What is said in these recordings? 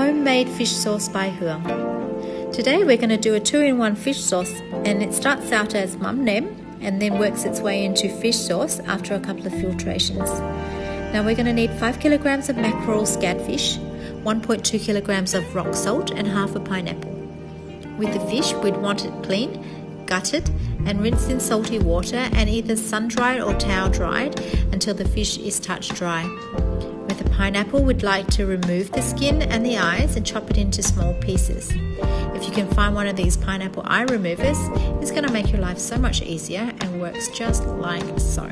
Homemade fish sauce by Hương. Today we're going to do a 2-in-1 fish sauce, and it starts out as mắm nêm and then works its way into fish sauce after a couple of filtrations. Now we're going to need 5 kilograms of mackerel scadfish, 1.2 kilograms of rock salt and half a pineapple. With the fish, we'd want it clean, gutted and rinsed in salty water and either sun-dried or towel-dried until the fish is touch dry. With the pineapple, we'd like to remove the skin and the eyes and chop it into small pieces. If you can find one of these pineapple eye removers, it's going to make your life so much easier and works just like so.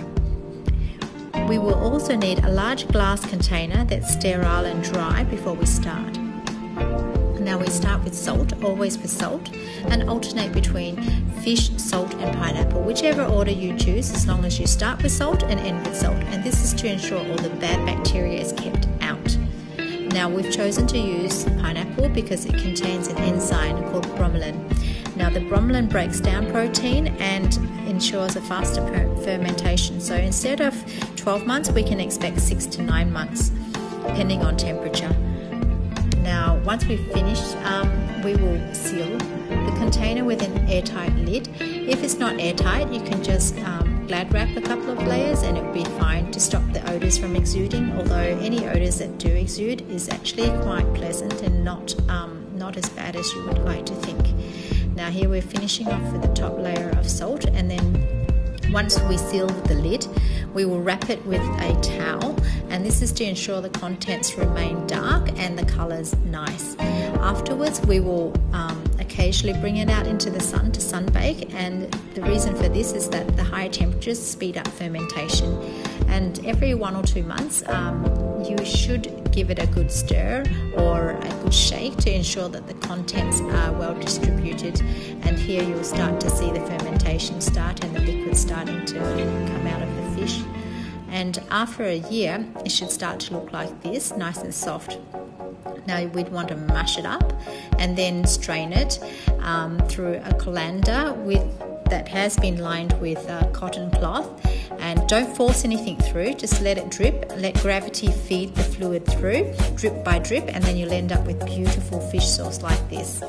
We will also need a large glass container that's sterile and dry before we start. Now we start with salt, always with salt, and alternate between fish, salt and pineapple, whichever order you choose, as long as you start with salt and end with salt, and this is to ensure all the bad bacteria is kept out. Now we've chosen to use pineapple because it contains an enzyme called bromelain. Now the bromelain breaks down protein and ensures a faster fermentation, so instead of 12 months we can expect 6 to 9 months depending on temperature. Now once we've finished, we will seal the container with an airtight lid. If it's not airtight, you can just glad wrap a couple of layers and it'll be fine to stop the odours from exuding, although any odours that do exude is actually quite pleasant and not as bad as you would like to think. Now here we're finishing off with the top layer of salt, and then once we seal the lid, we will wrap it with a towel, and this is to ensure the contents remain dark and the colours nice. Afterwards, we will occasionally bring it out into the sun to sunbake, and the reason for this is that the higher temperatures speed up fermentation. And every 1 or 2 months, you should give it a good stir or a good shake to ensure that the contents are well distributed. And here you'll start to see the fermentation start and the liquid starting to come out of the fish. And after a year, it should start to look like this, nice and soft. Now we'd want to mash it up and then strain it through a colander that has been lined with cotton cloth, and don't force anything through, just let it drip, let gravity feed the fluid through, drip by drip, and then you'll end up with beautiful fish sauce like this.